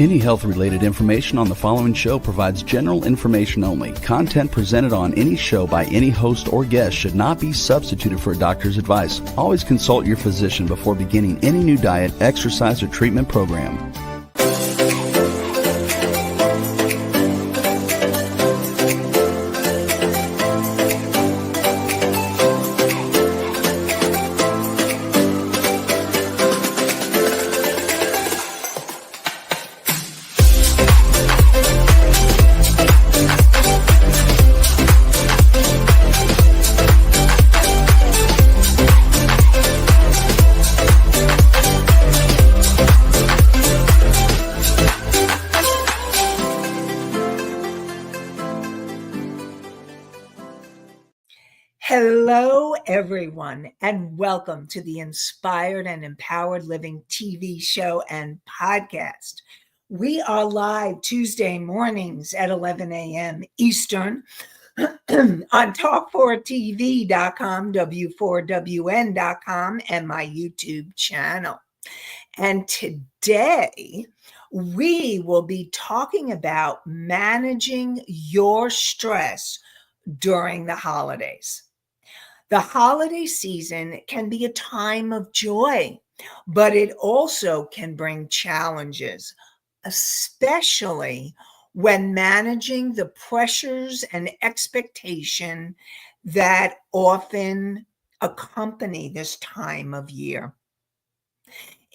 Any health-related information on the following show provides general information only. Content presented on any show by any host or guest should not be substituted for a doctor's advice. Always consult your physician before beginning any new diet, exercise, or treatment program. Hello, everyone, and welcome to the Inspired and Empowered Living TV show and podcast. We are live Tuesday mornings at 11 a.m. Eastern on talk4tv.com, w4wn.com, and my YouTube channel. And today, we will be talking about managing your stress during the holidays. The holiday season can be a time of joy, but it also can bring challenges, especially when managing the pressures and expectation that often accompany this time of year.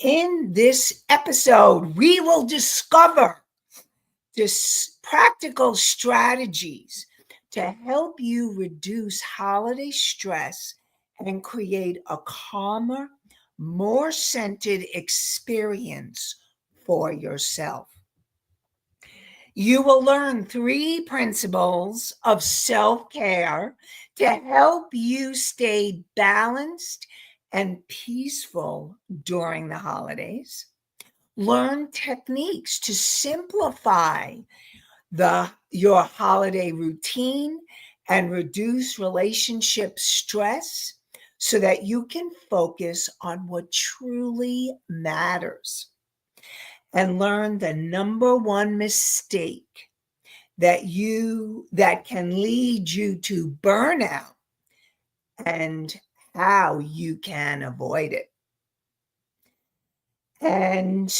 In this episode, we will discover practical strategies to help you reduce holiday stress and create a calmer, more centered experience for yourself. You will learn 3 principles of self-care to help you stay balanced and peaceful during the holidays. Learn techniques to simplify your holiday routine and reduce relationship stress so that you can focus on what truly matters. And learn the number one mistake that can lead you to burnout and how you can avoid it. And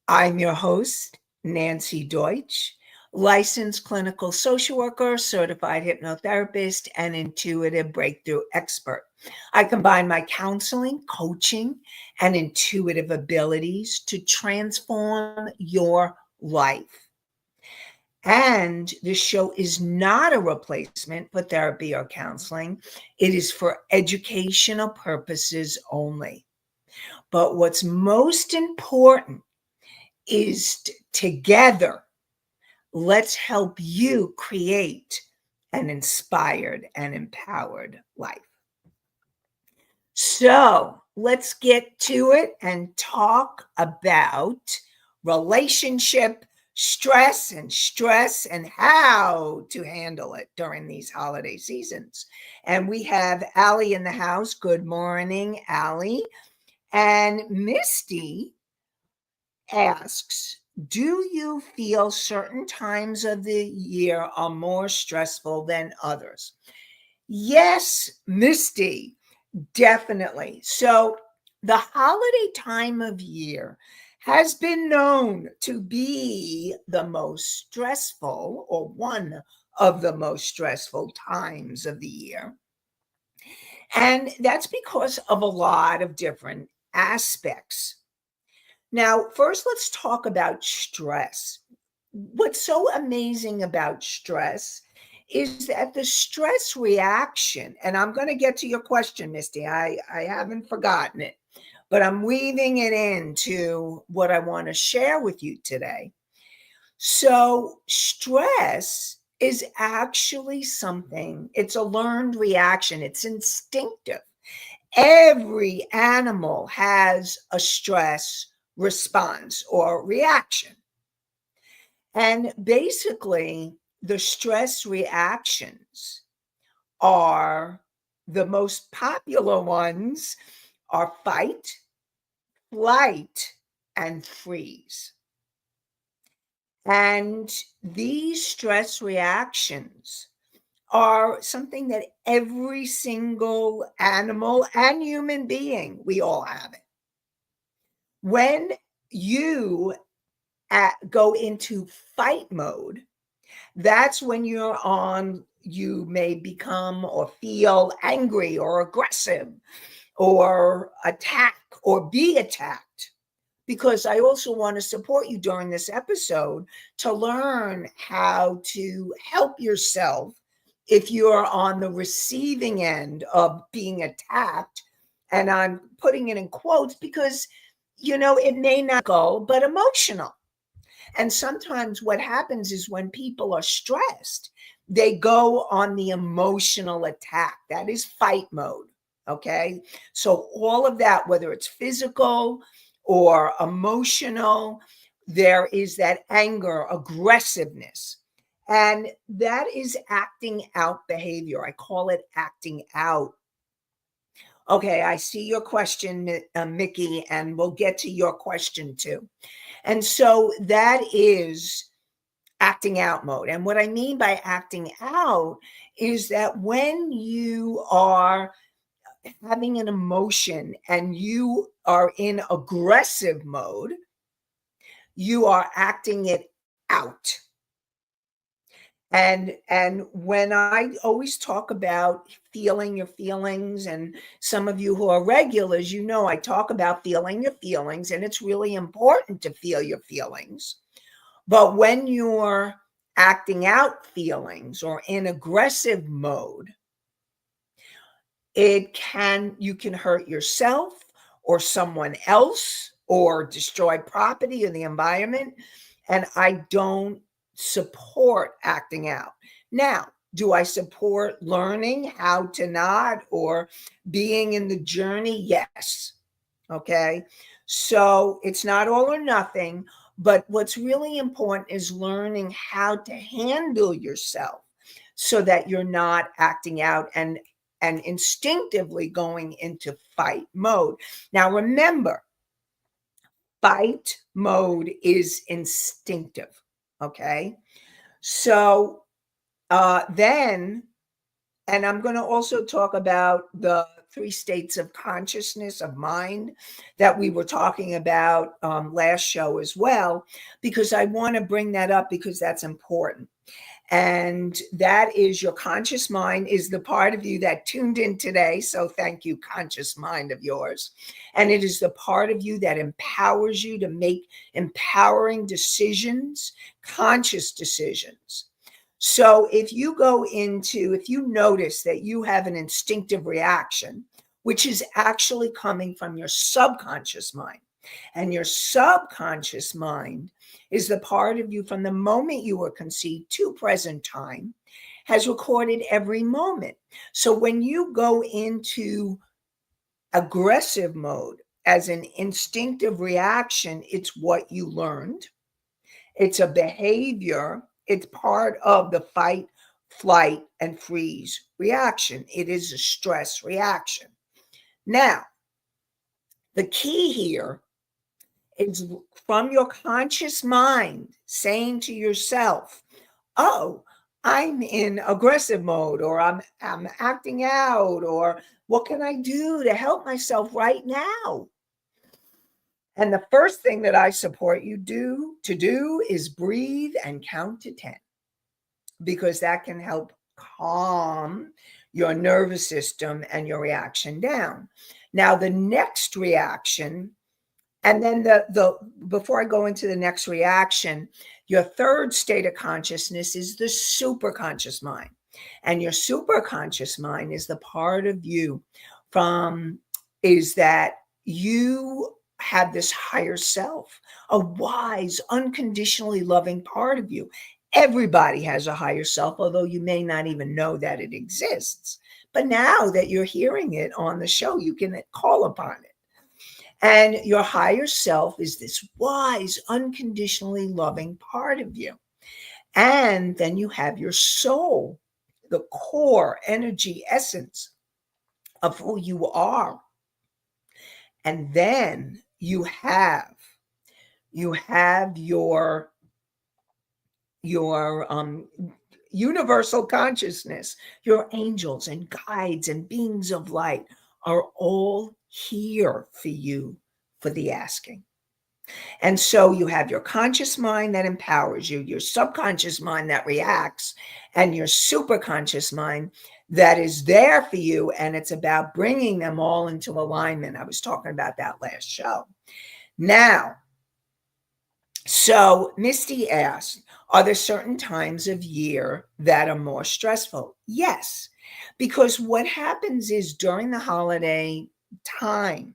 I'm your host, Nancy Deutsch, licensed clinical social worker, certified hypnotherapist, and intuitive breakthrough expert. I combine my counseling, coaching, and intuitive abilities to transform your life. And this show is not a replacement for therapy or counseling. It is for educational purposes only. But what's most important is together, let's help you create an inspired and empowered life. So let's get to it and talk about relationship stress and how to handle it during these holiday seasons. And we have Allie in the house. Good morning, Allie. And Misty asks, do you feel certain times of the year are more stressful than others? Yes, Misty, definitely. So the holiday time of year has been known to be the most stressful, or one of the most stressful times of the year. And that's because of a lot of different aspects. Now, first, let's talk about stress. What's so amazing about stress is that the stress reaction, and I'm going to get to your question, Misty. I haven't forgotten it, but I'm weaving it into what I want to share with you today. So stress is actually something, it's a learned reaction. It's instinctive. Every animal has a stress response or reaction. And basically, the stress reactions are the most popular ones are fight, flight, and freeze. And these stress reactions are something that every single animal and human being, we all have it. When you go into fight mode, that's when you may become or feel angry or aggressive or attack or be attacked. Because I also want to support you during this episode to learn how to help yourself if you're on the receiving end of being attacked. And I'm putting it in quotes because, it may not go, but emotional. And sometimes what happens is when people are stressed, they go on the emotional attack. That is fight mode. Okay. So all of that, whether it's physical or emotional, there is that anger, aggressiveness. And that is acting out behavior. I call it acting out. Okay, I see your question, Mickey, and we'll get to your question too. And so that is acting out mode. And what I mean by acting out is that when you are having an emotion and you are in aggressive mode, you are acting it out. And when I always talk about feeling your feelings, and some of you who are regulars, I talk about feeling your feelings, and it's really important to feel your feelings. But when you're acting out feelings or in aggressive mode, you can hurt yourself or someone else or destroy property or the environment. And I don't support acting out. Now, do I support learning how to not or being in the journey? Yes. Okay. So it's not all or nothing, but what's really important is learning how to handle yourself so that you're not acting out and instinctively going into fight mode. Now, remember, fight mode is instinctive. Okay. So then, and I'm going to also talk about the 3 states of consciousness of mind that we were talking about last show as well, because I want to bring that up because that's important. And that is your conscious mind is the part of you that tuned in today. So thank you, conscious mind of yours. And it is the part of you that empowers you to make empowering decisions, conscious decisions. So if you notice that you have an instinctive reaction, which is actually coming from your subconscious mind, and your subconscious mind is the part of you from the moment you were conceived to present time, has recorded every moment. So when you go into aggressive mode as an instinctive reaction, it's what you learned. It's a behavior. It's part of the fight, flight, and freeze reaction. It is a stress reaction. Now, the key here is from your conscious mind saying to yourself, oh, I'm in aggressive mode, or I'm acting out, or what can I do to help myself right now? And the first thing that I support you to do is breathe and count to 10, because that can help calm your nervous system and your reaction down. Now, the next reaction, and then before I go into the next reaction, your third state of consciousness is the superconscious mind. And your superconscious mind is the part of you is that you have this higher self, a wise, unconditionally loving part of you. Everybody has a higher self, although you may not even know that it exists. But now that you're hearing it on the show, you can call upon it. And your higher self is this wise, unconditionally loving part of you. And then you have your soul, the core energy essence of who you are. And then you have your your universal consciousness, your angels and guides and beings of light are all here for you for the asking. And so you have your conscious mind that empowers you, your subconscious mind that reacts, and your superconscious mind that is there for you. And it's about bringing them all into alignment. I was talking about that last show. Now, so Misty asked, are there certain times of year that are more stressful? Yes, because what happens is during the holiday time,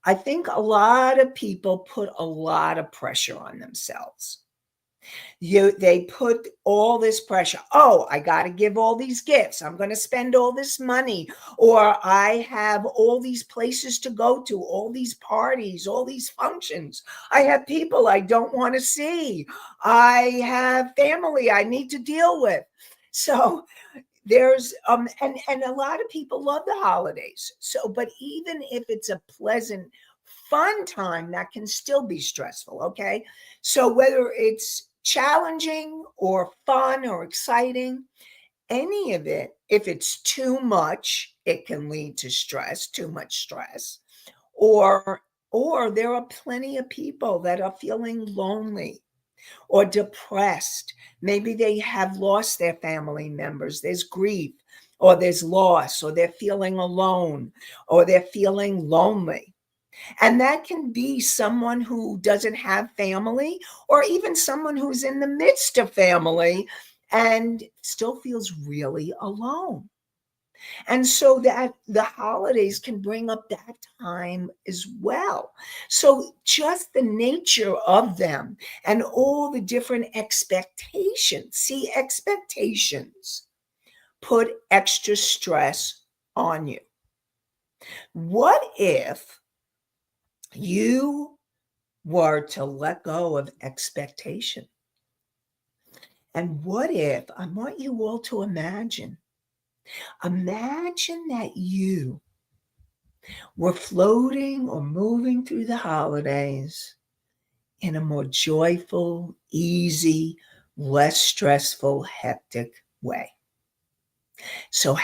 I think a lot of people put a lot of pressure on themselves. They put all this pressure. Oh, I got to give all these gifts. I'm going to spend all this money, or I have all these places to go to, all these parties, all these functions. I have people I don't want to see. I have family I need to deal with. So there's and a lot of people love the holidays. So, but even if it's a pleasant, fun time, that can still be stressful. Okay. So whether it's challenging or fun or exciting, any of it, if it's too much, it can lead to stress, too much stress. Or or there are plenty of people that are feeling lonely or depressed. Maybe they have lost their family members. There's grief, or there's loss, or they're feeling alone, or they're feeling lonely. And that can be someone who doesn't have family, or even someone who's in the midst of family and still feels really alone. And so that the holidays can bring up that time as well. So just the nature of them and all the different expectations. See, expectations put extra stress on you. What if you were to let go of expectation? And what if, I want you all to imagine that you were floating or moving through the holidays in a more joyful, easy, less stressful, hectic way. So,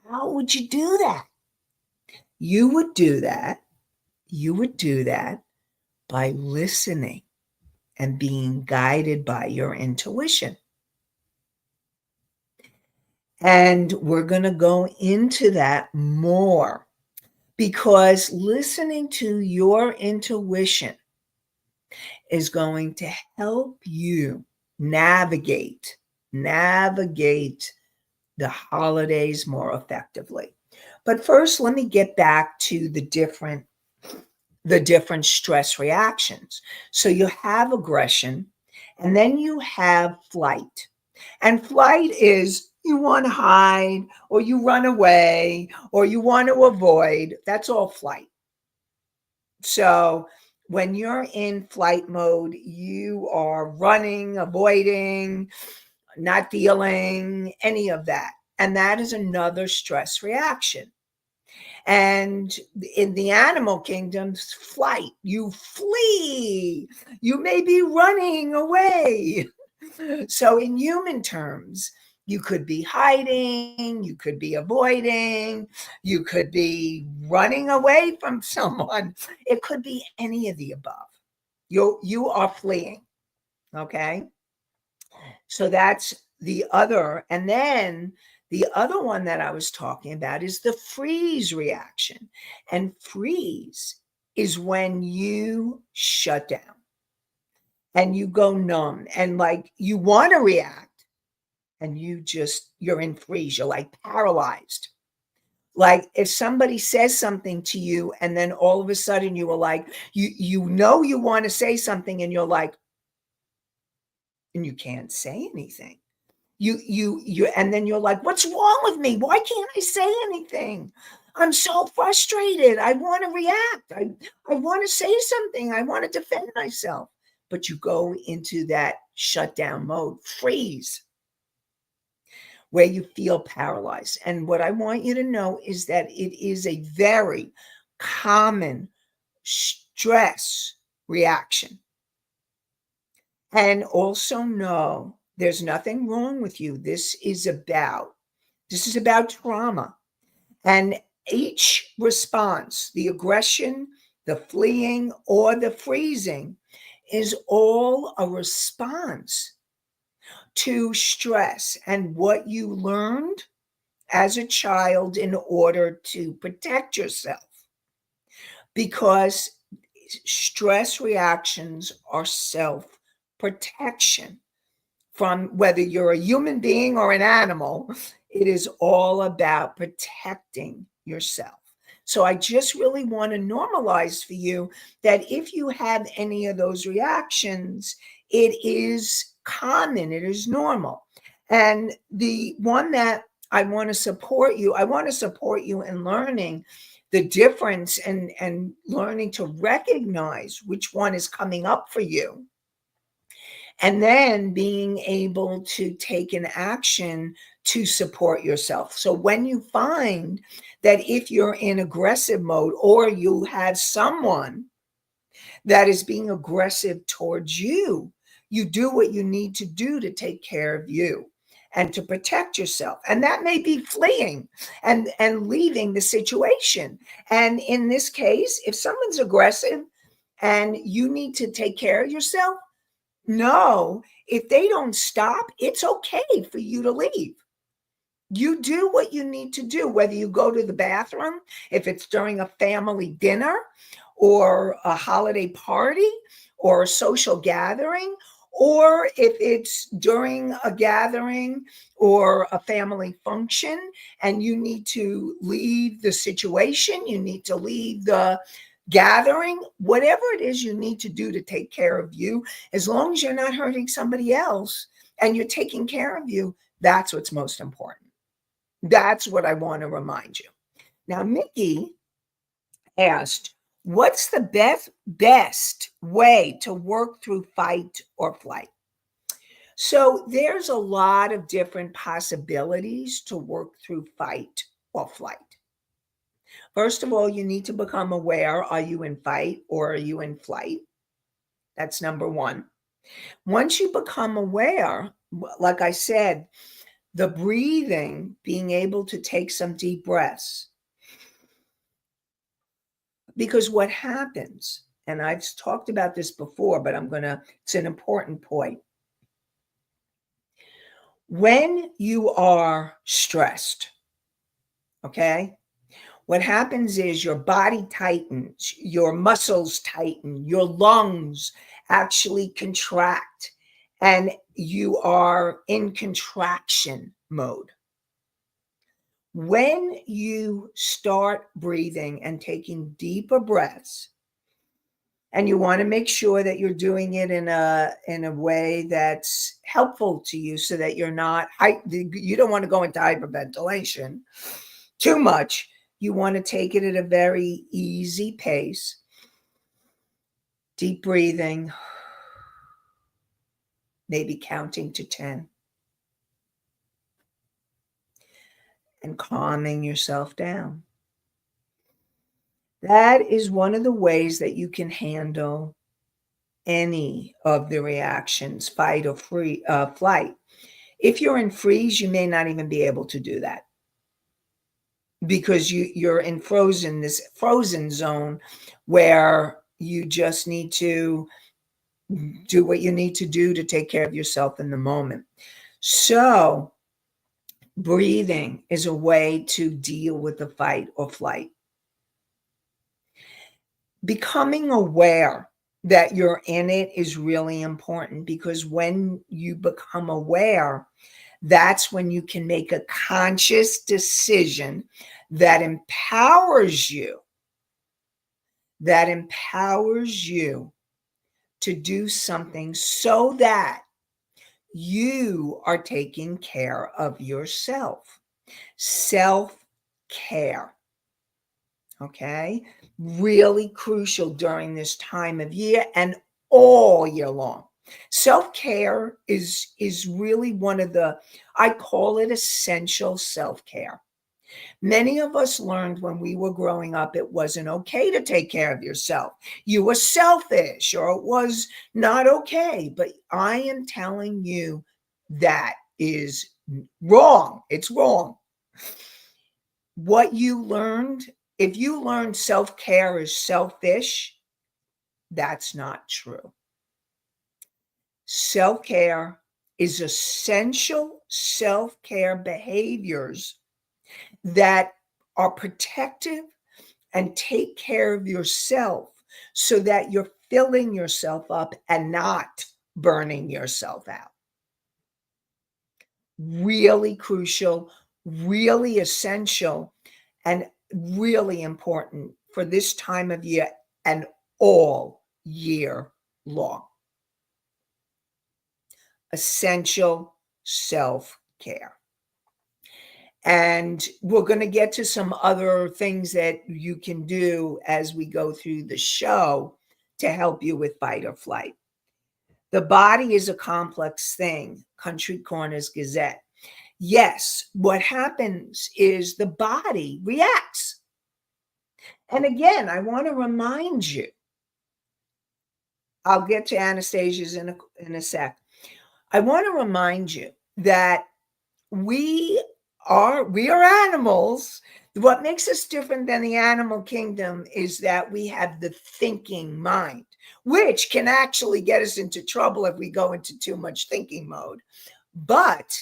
how would you do that? You would do that. You would do that by listening and being guided by your intuition. And we're going to go into that more because listening to your intuition is going to help you navigate the holidays more effectively. But first, let me get back to the different stress reactions. So you have aggression, and then you have flight. And flight is you want to hide, or you run away, or you want to avoid. That's all flight. So when you're in flight mode, you are running, avoiding, not feeling any of that. And that is another stress reaction. And in the animal kingdom's flight, you flee. You may be running away. So in human terms, you could be hiding, you could be avoiding, you could be running away from someone. It could be any of the above. You are fleeing. Okay. So that's the other. And then the other one that I was talking about is the freeze reaction. And freeze is when you shut down and you go numb and like you want to react and you're in freeze. You're like paralyzed. Like if somebody says something to you and then all of a sudden you were like, you want to say something and you're like, and you can't say anything. And then you're like, what's wrong with me? Why can't I say anything? I'm so frustrated. I want to react. I want to say something. I want to defend myself. But you go into that shutdown mode, freeze, where you feel paralyzed. And what I want you to know is that it is a very common stress reaction. And also know There's nothing wrong with you. This is about trauma. And each response, the aggression, the fleeing, or the freezing, is all a response to stress and what you learned as a child in order to protect yourself. Because stress reactions are self protection. From whether you're a human being or an animal, it is all about protecting yourself. So I just really want to normalize for you that if you have any of those reactions, it is common, it is normal. And the one that I want to support you in learning the difference and learning to recognize which one is coming up for you, and then being able to take an action to support yourself. So when you find that if you're in aggressive mode or you have someone that is being aggressive towards you, you do what you need to do to take care of you and to protect yourself. And that may be fleeing and leaving the situation. And in this case, if someone's aggressive and you need to take care of yourself, no, if they don't stop, it's okay for you to leave. You do what you need to do, whether you go to the bathroom, if it's during a family dinner or a holiday party or a social gathering, or if it's during a gathering or a family function and you need to leave the situation, you need to leave the gathering, whatever it is you need to do to take care of you, as long as you're not hurting somebody else and you're taking care of you, that's what's most important. That's what I want to remind you. Now, Mickey asked, what's the best way to work through fight or flight? So there's a lot of different possibilities to work through fight or flight. First of all, you need to become aware, are you in fight or are you in flight? That's number one. Once you become aware, like I said, the breathing, being able to take some deep breaths. Because what happens, and I've talked about this before, but it's an important point. When you are stressed, okay, what happens is your body tightens, your muscles tighten, your lungs actually contract, and you are in contraction mode. When you start breathing and taking deeper breaths, and you want to make sure that you're doing it in a way that's helpful to you so that you don't want to go into hyperventilation too much. You want to take it at a very easy pace. Deep breathing, maybe counting to 10. And calming yourself down. That is one of the ways that you can handle any of the reactions, fight or flight. If you're in freeze, you may not even be able to do that because you're in this frozen zone where you just need to do what you need to do to take care of yourself in the moment. So breathing is a way to deal with the fight or flight. Becoming aware that you're in it is really important, because when you become aware, that's when you can make a conscious decision that empowers you to do something so that you are taking care of yourself. Self-care. Okay? Really crucial during this time of year and all year long. Self-care is really one of I call it essential self-care. Many of us learned when we were growing up, it wasn't okay to take care of yourself. You were selfish, or it was not okay. But I am telling you, that is wrong. It's wrong. What you learned, if you learned self-care is selfish, that's not true. Self-care is essential self-care behaviors that are protective and take care of yourself so that you're filling yourself up and not burning yourself out. Really crucial, really essential, and really important for this time of year and all year long. Essential self-care. And we're going to get to some other things that you can do as we go through the show to help you with fight or flight. The body is a complex thing, Country Corners Gazette. Yes, what happens is the body reacts. And again, I want to remind you, I'll get to Anastasia's in a sec. I want to remind you that we are animals. What makes us different than the animal kingdom is that we have the thinking mind, which can actually get us into trouble if we go into too much thinking mode. But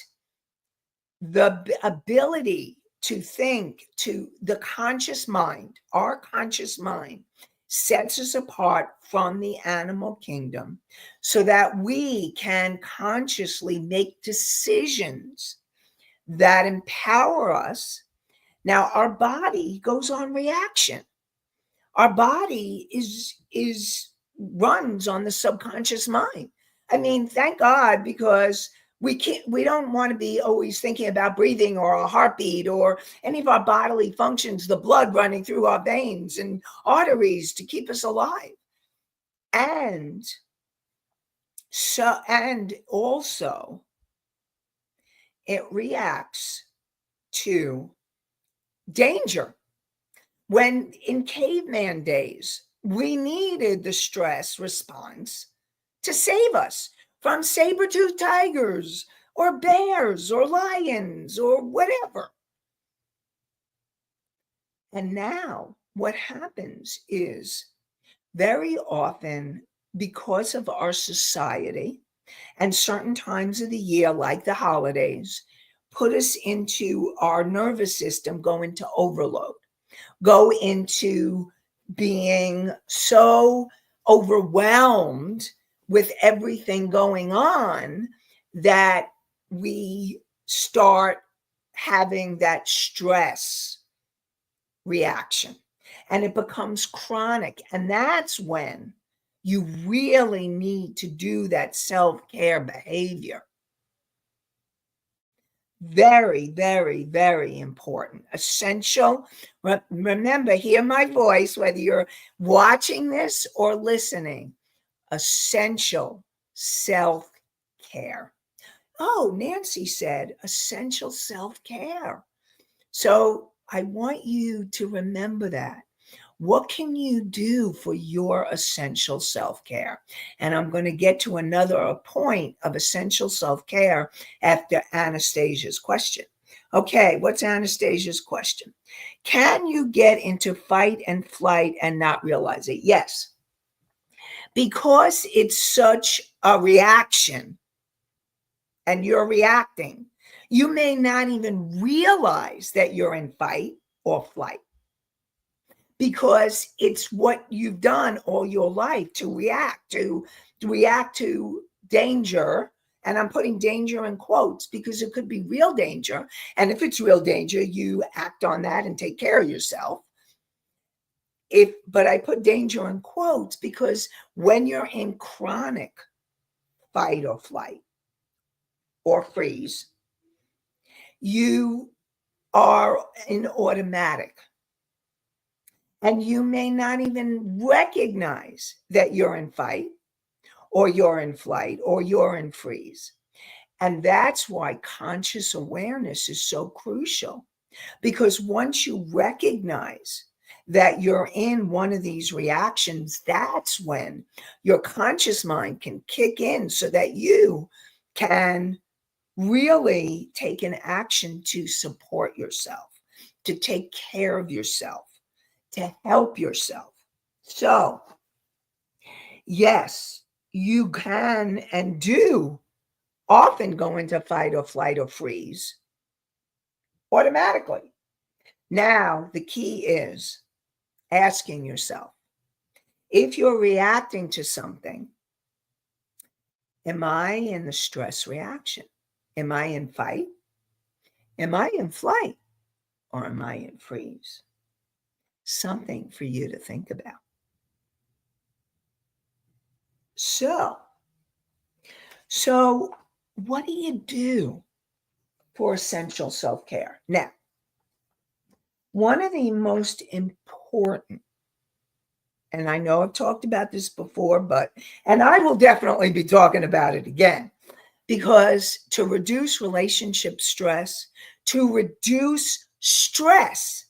the ability to think, to the conscious mind, our conscious mind, sets us apart from the animal kingdom so that we can consciously make decisions that empower us. Now, our body goes on reaction. Our body runs on the subconscious mind. I mean, thank God, because we don't want to be always thinking about breathing or a heartbeat or any of our bodily functions, the blood running through our veins and arteries to keep us alive. And also it reacts to danger. When in caveman days, we needed the stress response to save us from saber-toothed tigers or bears or lions or whatever. And now what happens is very often, because of our society and certain times of the year, like the holidays, put us into our nervous system, go into overload, go into being so overwhelmed with everything going on that we start having that stress reaction and it becomes chronic. And that's when you really need to do that self-care behavior. Very, very, very important. Essential. Remember, hear my voice, whether you're watching this or listening. Essential self-care. Oh, Nancy said essential self-care. So I want you to remember that. What can you do for your essential self-care? And I'm going to get to another point of essential self-care after Anastasia's question. Okay, what's Anastasia's question? Can you get into fight and flight and not realize it? Yes. Because it's such a reaction and you're reacting, you may not even realize that you're in fight or flight, because it's what you've done all your life to react to danger. And I'm putting danger in quotes because it could be real danger. And if it's real danger, you act on that and take care of yourself. But I put danger in quotes because when you're in chronic fight or flight or freeze, you are in automatic. And you may not even recognize that you're in fight or you're in flight or you're in freeze. And that's why conscious awareness is so crucial, because once you recognize that you're in one of these reactions, that's when your conscious mind can kick in so that you can really take an action to support yourself, to take care of yourself, to help yourself. So, yes, you can and do often go into fight or flight or freeze automatically. Now, the key is asking yourself, if you're reacting to something, am I in the stress reaction? Am I in fight? Am I in flight? Or am I in freeze? Something for you to think about. So what do you do for essential self-care? Now, one of the most important, and I know I've talked about this before, and I will definitely be talking about it again, because to reduce relationship stress, to reduce stress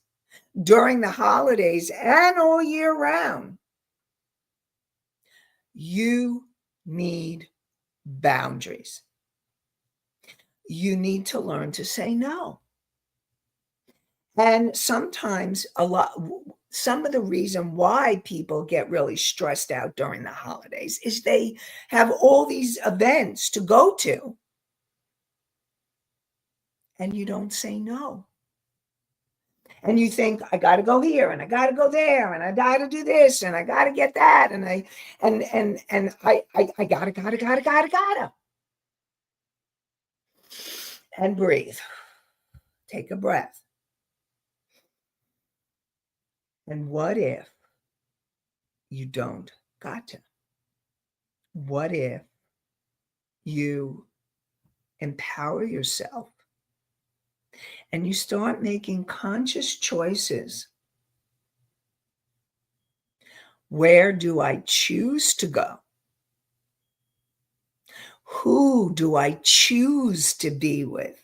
during the holidays and all year round, you need boundaries. You need to learn to say no. And sometimes some of the reason why people get really stressed out during the holidays is they have all these events to go to, and you don't say no. And you think, I got to go here and I got to go there and I got to do this and I got to get that and I gotta. And breathe. Take a breath. And what if you don't got to? What if you empower yourself and you start making conscious choices? Where do I choose to go? Who do I choose to be with?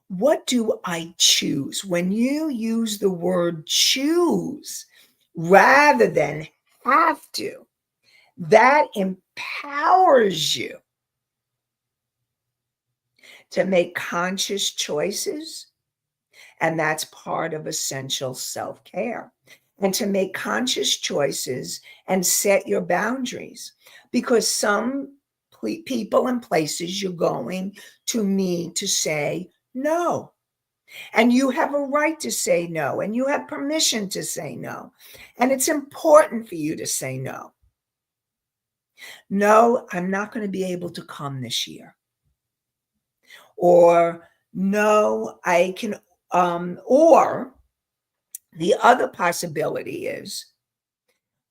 What do I choose? When you use the word choose rather than have to, that empowers you to make conscious choices. And that's part of essential self-care. And to make conscious choices and set your boundaries, because some people and places you're going to need to say no. And you have a right to say no, and you have permission to say no. And it's important for you to say no. No, I'm not going to be able to come this year. Or no, I can, or the other possibility is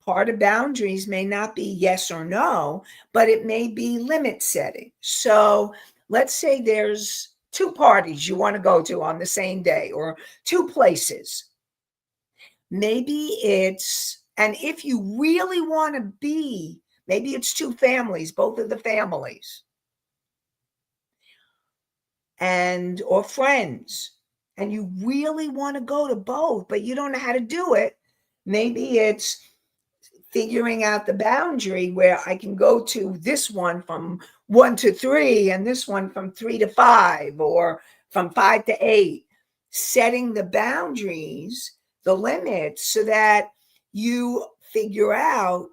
part of boundaries may not be yes or no, but it may be limit setting. So let's say there's 2 parties you want to go to on the same day or 2 places. Maybe and if you really want to be, maybe it's 2 families, both of the families, or friends, and you really want to go to both, but you don't know how to do it. Maybe it's figuring out the boundary where I can go to this one from 1 to 3 and this one from 3 to 5 or from 5 to 8, setting the boundaries, the limits, so that you figure out,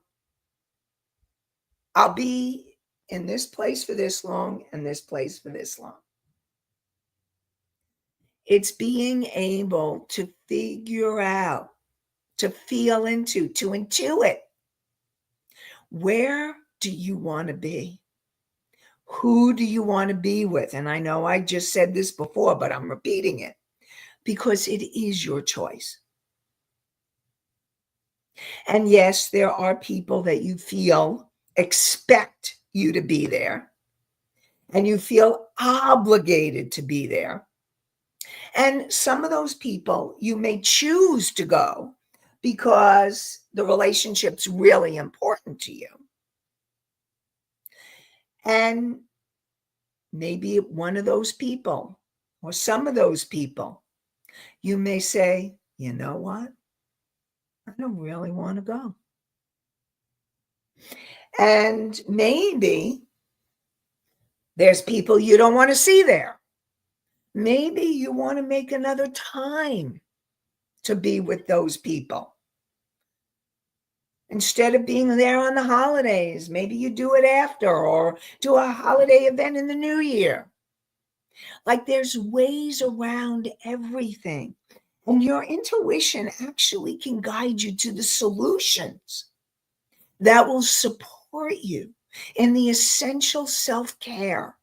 I'll be in this place for this long and this place for this long. It's being able to figure out, to feel into, to intuit. Where do you want to be? Who do you want to be with? And I know I just said this before, but I'm repeating it because it is your choice. And yes, there are people that you feel expect you to be there, and you feel obligated to be there. And some of those people you may choose to go because the relationship's really important to you. And maybe one of those people or some of those people, you may say, you know what? I don't really want to go. And maybe There's people you don't want to see there. Maybe you want to make another time to be with those people. Instead of being there on the holidays, maybe you do it after or do a holiday event in the new year. Like there's ways around everything. And your intuition actually can guide you to the solutions that will support you in the essential self-care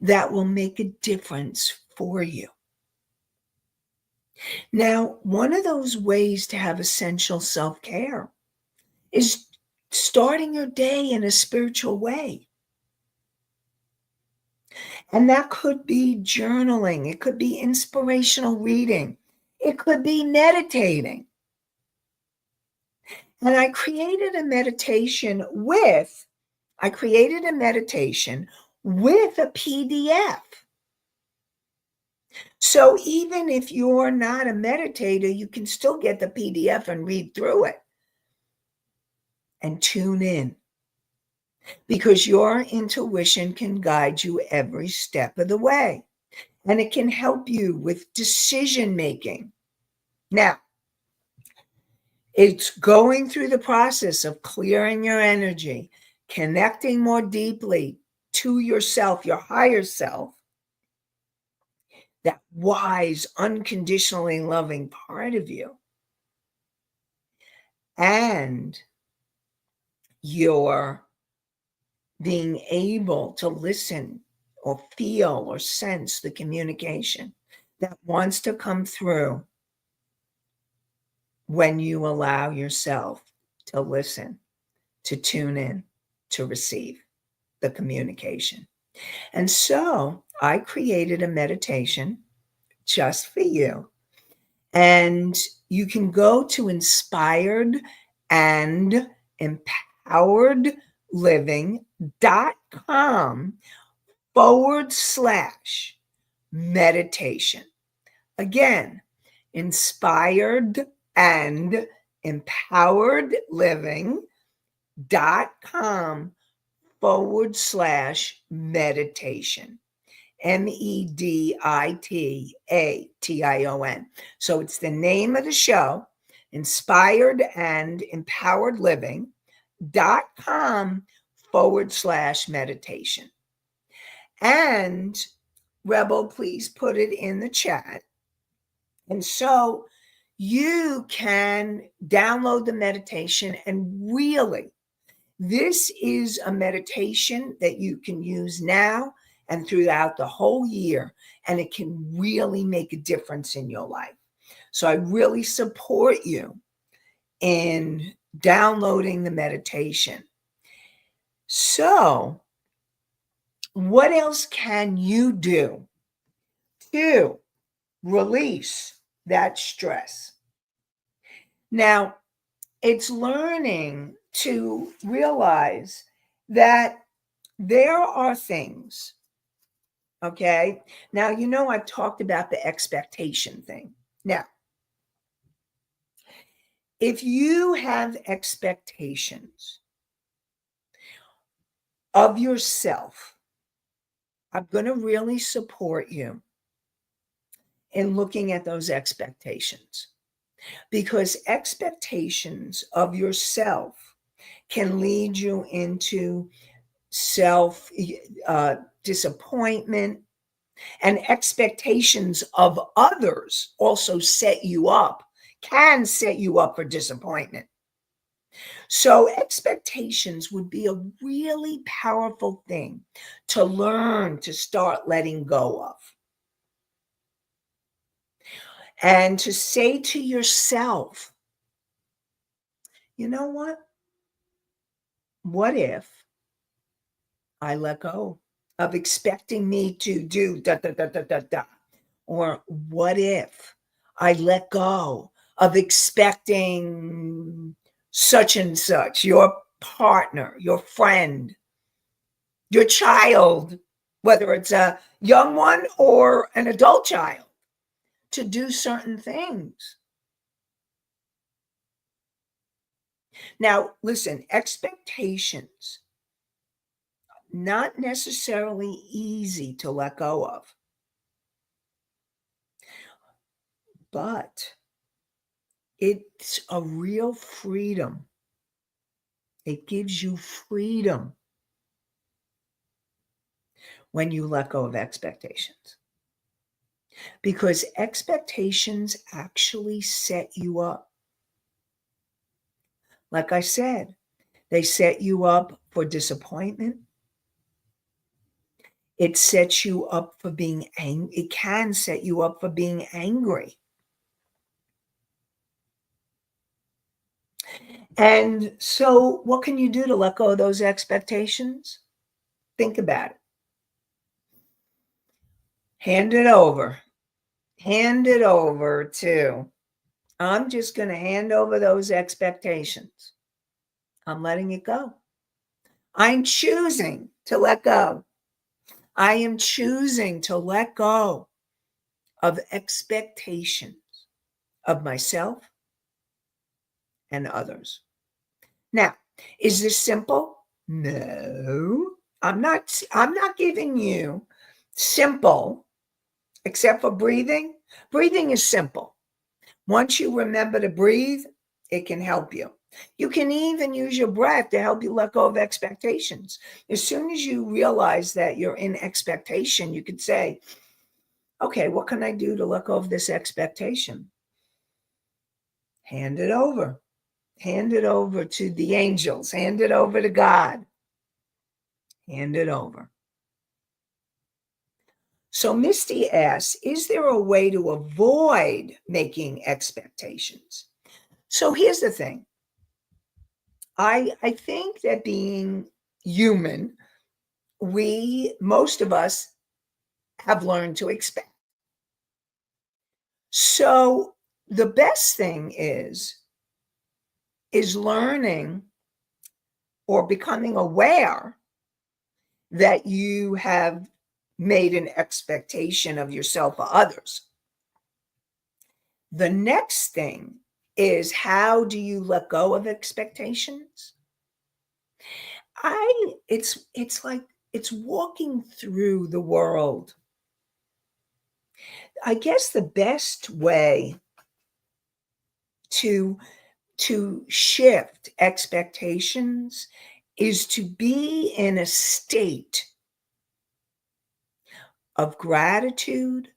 that will make a difference for you. Now, one of those ways to have essential self-care is starting your day in a spiritual way. And that could be journaling, it could be inspirational reading, it could be meditating. And I created a meditation with a PDF. So even if you're not a meditator, you can still get the PDF and read through it and tune in, because your intuition can guide you every step of the way, and it can help you with decision making. Now, it's going through the process of clearing your energy, connecting more deeply to yourself, your higher self, that wise, unconditionally loving part of you, and your being able to listen or feel or sense the communication that wants to come through when you allow yourself to listen, to tune in, to receive the communication. And so I created a meditation just for you. And you can go to inspiredandempoweredliving.com/meditation. Again, inspiredandempoweredliving.com/meditation. meditation. So it's the name of the show, Inspired and Empowered Living.com/meditation. And Rebel, please put it in the chat. And so you can download the meditation, and really, this is a meditation that you can use now and throughout the whole year, and it can really make a difference in your life. So I really support you in downloading the meditation. So what else can you do to release that stress? Now, it's learning to realize that there are things. Okay. Now, I've talked about the expectation thing. Now, if you have expectations of yourself, I'm going to really support you in looking at those expectations, because expectations of yourself can lead you into self disappointment, and expectations of others also can set you up for disappointment. So expectations would be a really powerful thing to learn to start letting go of. And to say to yourself, you know what? What if I let go of expecting me to do da da da da da da? Or what if I let go of expecting such and such, your partner, your friend, your child, whether it's a young one or an adult child, to do certain things? Now, listen, expectations, not necessarily easy to let go of, but it's a real freedom. It gives you freedom when you let go of expectations, because expectations actually set you up. Like I said, they set you up for disappointment. It sets you up for being angry. It can set you up for being angry. And so, what can you do to let go of those expectations? Think about it. Hand it over. Hand it over to, I'm just going to hand over those expectations. I'm letting it go. I'm choosing to let go. I am choosing to let go of expectations of myself and others. Now, is this simple? No. I'm not giving you simple, except for breathing. Breathing is simple. Once you remember to breathe, it can help you. You can even use your breath to help you let go of expectations. As soon as you realize that you're in expectation, you could say, okay, what can I do to let go of this expectation? Hand it over. Hand it over to the angels. Hand it over to God. Hand it over. So Misty asks, is there a way to avoid making expectations? So here's the thing. I think that being human, most of us have learned to expect. So the best thing is learning or becoming aware that you have made an expectation of yourself or others. The next thing is, how do you let go of expectations? It's like it's walking through the world. I guess the best way to shift expectations is to be in a state of gratitude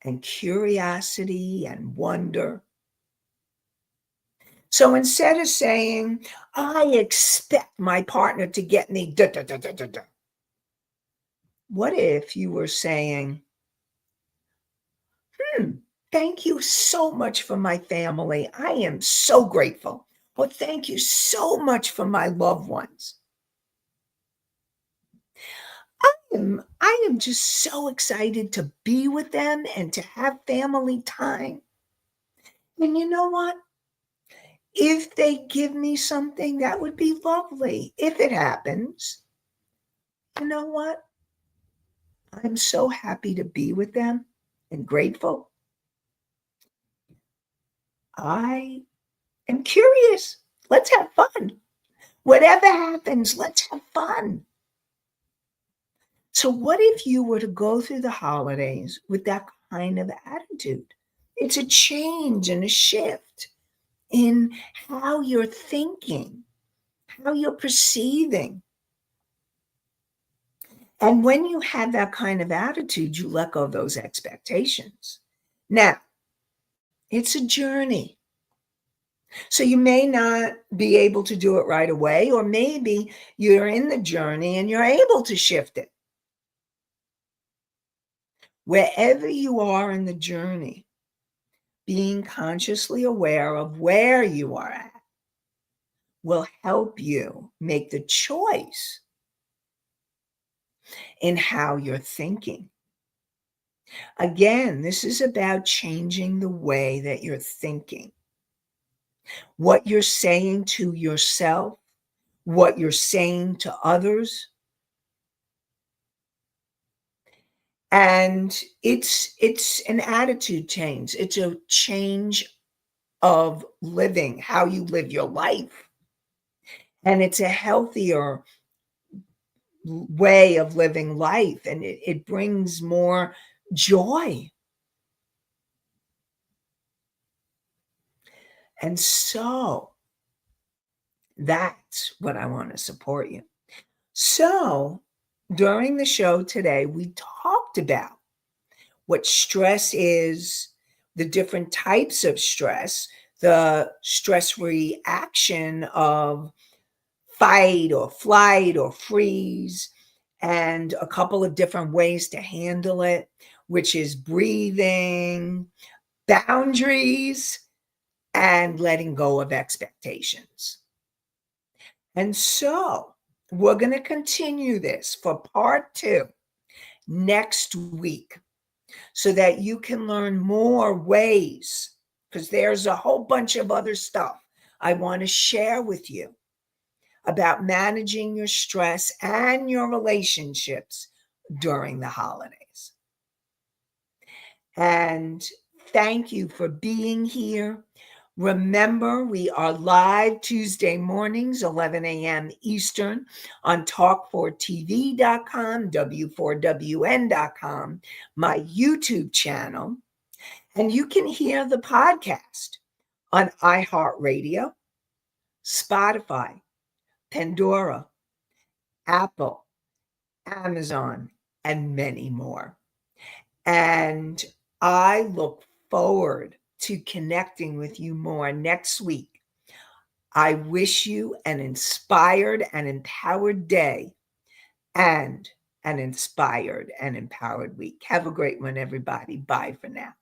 and curiosity and wonder. So instead of saying, I expect my partner to get me da da da da da da, what if you were saying, thank you so much for my family. I am so grateful. Well, thank you so much for my loved ones. I am just so excited to be with them and to have family time. And you know what? If they give me something, that would be lovely. If it happens, you know what? I'm so happy to be with them and grateful. I am curious. Let's have fun. Whatever happens, let's have fun. So, what if you were to go through the holidays with that kind of attitude? It's a change and a shift in how you're thinking, how you're perceiving. And when you have that kind of attitude, you let go of those expectations. Now, it's a journey. So you may not be able to do it right away, or maybe you're in the journey and you're able to shift it. Wherever you are in the journey, being consciously aware of where you are at will help you make the choice in how you're thinking. Again, this is about changing the way that you're thinking. What you're saying to yourself, what you're saying to others. And it's an attitude change. It's a change of living, how you live your life. And it's a healthier way of living life, and it brings more joy. And so that's what I want to support you. So during the show today, we talked about what stress is, the different types of stress, the stress reaction of fight or flight or freeze, and a couple of different ways to handle it, which is breathing, boundaries, and letting go of expectations. And so we're going to continue this for part 2 next week so that you can learn more ways, because there's a whole bunch of other stuff I want to share with you about managing your stress and your relationships during the holidays. And thank you for being here. Remember, we are live Tuesday mornings, 11 a.m. Eastern on talk4tv.com, w4wn.com, my YouTube channel. And you can hear the podcast on iHeartRadio, Spotify, Pandora, Apple, Amazon, and many more. And I look forward to connecting with you more next week. I wish you an inspired and empowered day and an inspired and empowered week. Have a great one, everybody. Bye for now.